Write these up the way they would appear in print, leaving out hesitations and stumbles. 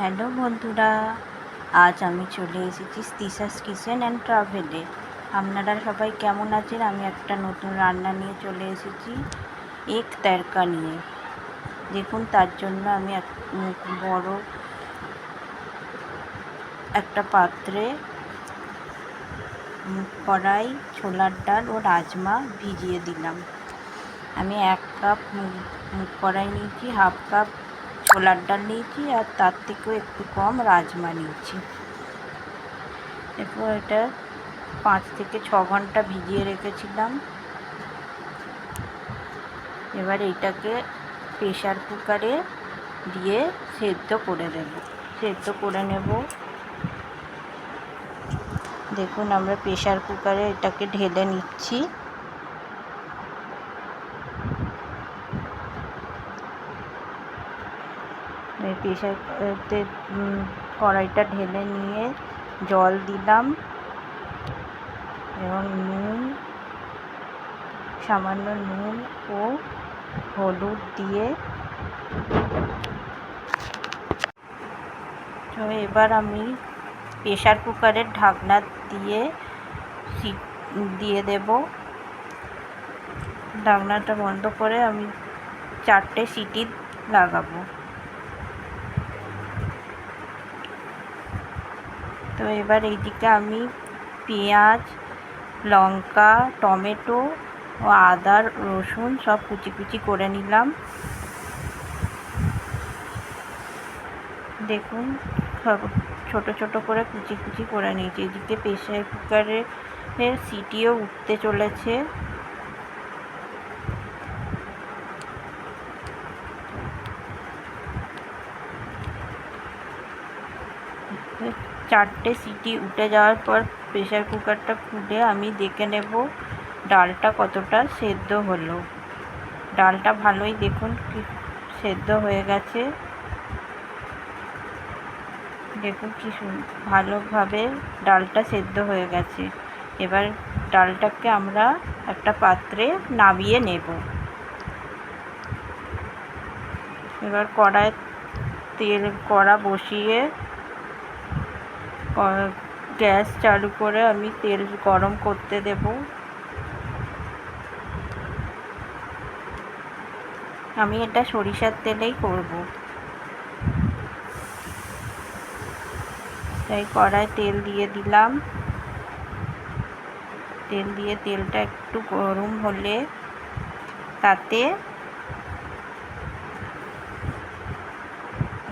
Hello বন্ধুরা, আজ আমি চলে এসেছি তিশাস কিচেন অ্যান্ড ট্রাভেলে। আপনারা সবাই কেমন আছেন? আমি একটা নতুন রান্না নিয়ে চলে এসেছি, এগ তড়কা নিয়ে। দেখুন, তার জন্য আমি বড় একটা পাত্রে কড়াই, ছোলার ডাল ও রাজমা ভিজিয়ে দিলাম। আমি 1 কাপ কড়াই নিয়েছি, হাফ কাপ ছোলার ডাল নিয়েছি, আর তার থেকেও একটু কম রাজমা নিয়েছি। এরপর এটা 5 থেকে 6 ঘন্টা ভিজিয়ে রেখেছিলাম। এবার এইটাকে প্রেশার কুকারে দিয়ে সেদ্ধ করে নেব। দেখুন, আমরা প্রেশার কুকারে এটাকে ঢেলে নিচ্ছি। প্রেশারতে কড়াইটা ঢেলে নিয়ে জল দিলাম এবং সামান্য নুন ও হলুদ দিয়ে তো এবার আমি প্রেশার কুকারের ঢাকনা দিয়ে দেব। ঢাকনাটা বন্ধ করে আমি 4টে সিটি লাগাবো। তো এবার এইদিকে আমি পেঁয়াজ, লঙ্কা, টমেটো ও আদা রসুন সব কুচি করে নিলাম। দেখুন, ছোট ছোট করে কুচি করে নিয়েছি। এদিকে প্রেশার কুকারের সিটিও উঠতে চলেছে। চারটে সিটি উঠে যাওয়ার পর প্রেশার কুকারটা খুলে আমি দেখে নেব ডালটা কতটা সেদ্ধ হলো। ডালটা ভালোই দেখুন সেদ্ধ হয়ে গেছে। দেখুন কি ভালোভাবে ডালটা সেদ্ধ হয়ে গেছে। এবার ডালটাকে আমরা একটা পাত্রে নামিয়ে নেব। এবার কড়া বসিয়ে গ্যাস চালু করে আমি তেল গরম করতে দেব। আমি এটা সরিষার তেলেই করব, তাই কড়ায় তেল দিয়ে দিলাম। তেল দিয়ে তেলটা একটু গরম হলে তাতে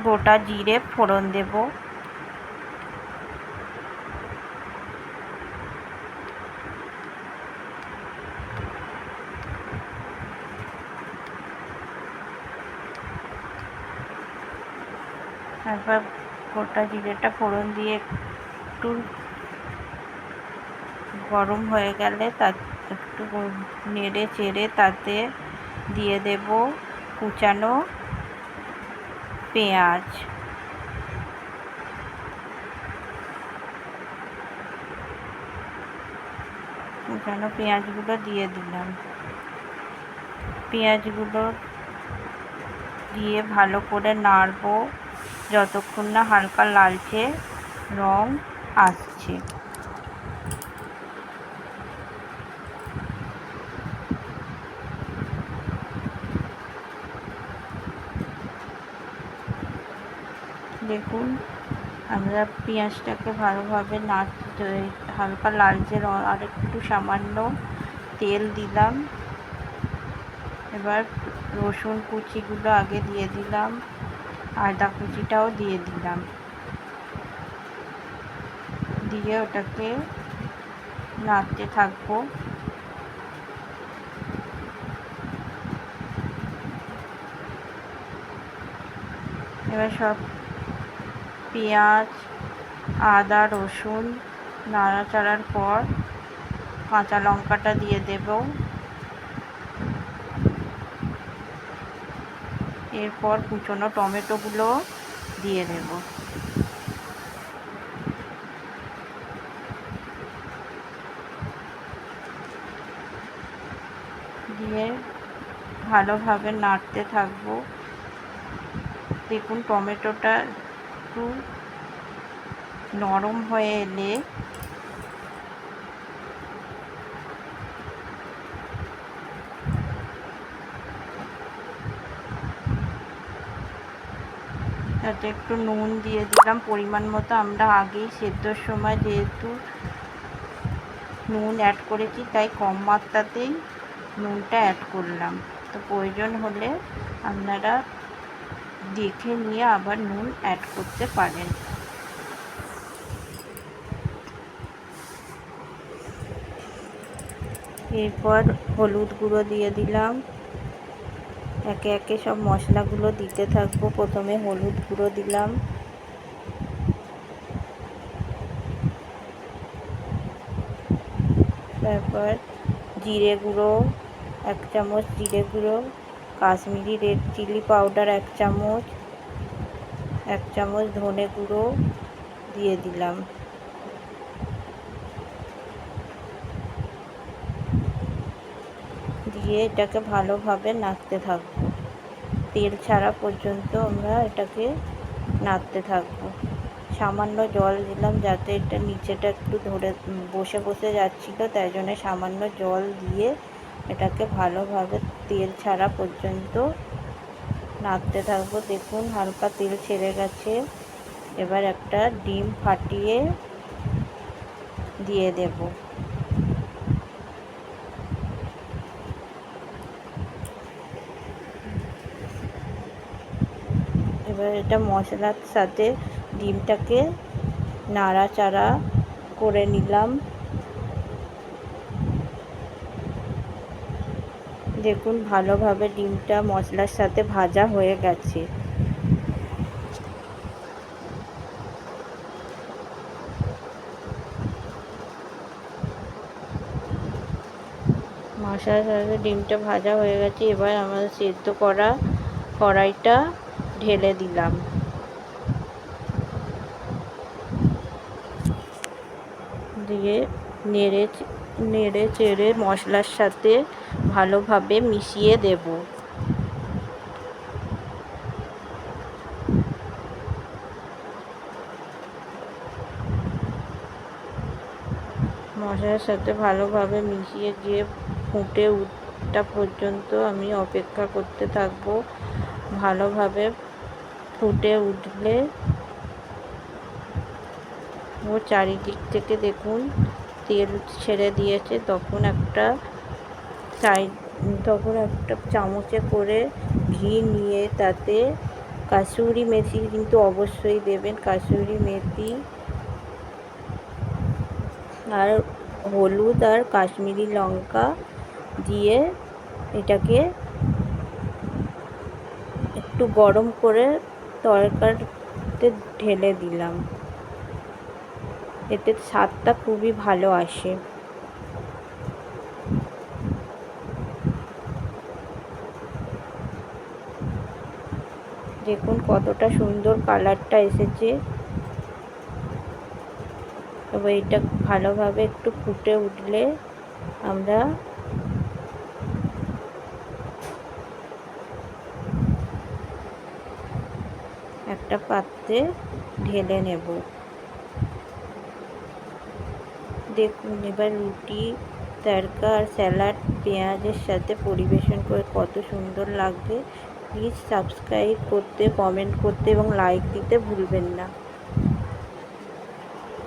গোটা জিরে ফোড়ন দেব। তারপর গোটা জিরেটা ফোড়ন দিয়ে একটু গরম হয়ে গেলে একটু নেড়ে চেড়ে তাতে দিয়ে দেব কুচানো পেঁয়াজ। কুচানো পেঁয়াজগুলো দিয়ে দিলাম। পেঁয়াজগুলো দিয়ে ভালো করে নাড়বো যতক্ষণ না হালকা লালচে রং আসছে। দেখুন, আমরা পেঁয়াজটাকে ভালোভাবে হালকা লালচে রং, আর একটু সামান্য তেল দিলাম। এবার রসুন কুচিগুলো আগে দিয়ে দিলাম, আদা কুচিটাও দিয়ে দিলাম। দিয়ে ওটাকে নাড়তে থাকবো। এবার সব পেঁয়াজ, আদা, রসুন নাড়াচাড়ার পর কাঁচা লঙ্কাটা দিয়ে দেব। এরপর কুচনো টমেটোগুলো দিয়ে দেব। দিয়ে ভালোভাবে নাড়তে থাকবো। দেখুন, টমেটোটা একটু নরম হয়ে এলে তাতে একটু নুন দিয়ে দিলাম পরিমাণ মতো। আমরা আগেই সেদ্ধর সময় যেহেতু নুন অ্যাড করেছি তাই কম মাত্রাতেই নুনটা অ্যাড করলাম। তো প্রয়োজন হলে আপনারা দেখে নিয়ে আবার নুন অ্যাড করতে পারেন। এরপর হলুদ গুঁড়ো দিয়ে দিলাম। একে একে সব মশলাগুলো দিতে থাকবো। প্রথমে হলুদ গুঁড়ো দিলাম, তারপর জিরে গুঁড়ো 1 চামচ, জিরে গুঁড়ো, কাশ্মীরি রেড চিলি পাউডার 1 চামচ, 1 চামচ ধনে গুঁড়ো দিয়ে দিলাম। দিয়ে এটাকে ভালোভাবে নাড়তে থাকবো। তেল ছাড়া পর্যন্ত আমরা এটাকে নাড়তে থাকবো। সামান্য জল দিলাম যাতে এটা নিচেটা একটু ধরে বসে বসে যাচ্ছিলো, তাই জন্য সামান্য জল দিয়ে এটাকে ভালোভাবে তেল ছাড়া পর্যন্ত নাড়তে থাকবো। দেখুন হালকা তেল ছেড়ে গেছে। এবার একটা ডিম ফাটিয়ে দিয়ে দেব। এবার এটা মশলার সাথে ডিমটাকে নাড়াচাড়া করে নিলাম। দেখুন ভালোভাবে ডিমটা মশলার সাথে ভাজা হয়ে গেছে। মশলার সাথে ডিমটা ভাজা হয়ে গেছে। এবার আমাদের সেদ্ধ করা কড়াইটা ঢেলে দিলাম। দিয়ে নেড়ে চেড়ে মশলার সাথে ভালোভাবে মিশিয়ে দেব। মশলার সাথে ভালোভাবে মিশিয়ে গিয়ে ফুটে ওঠা পর্যন্ত আমি অপেক্ষা করতে থাকবো। ভালোভাবে ফুটে উঠলে ও চারিদিক থেকে দেখুন তেল ছেড়ে দিয়েছে, তখন একটা চামচে করে ঘি নিয়ে তাতে কাসুরি মেথি কিন্তু অবশ্যই দেবেন। কাসুরি মেথি আর হলুদ আর কাশ্মীরি লঙ্কা দিয়ে এটাকে একটু গরম করে তরকারিতে ঢেলে দিলাম। এতে স্বাদটা খুবই ভালো আসে। দেখুন কতটা সুন্দর কালারটা এসেছে। এবার এটা ভালোভাবে একটু ফুটে উঠলে আমরা একটা পাত্রে ঢেলে নেব। দেখুন এবার রুটি, তড়কা আর স্যালাড পেঁয়াজের সাথে পরিবেশন করে কত সুন্দর লাগবে। প্লিজ সাবস্ক্রাইব করতে, কমেন্ট করতে এবং লাইক দিতে ভুলবেন না।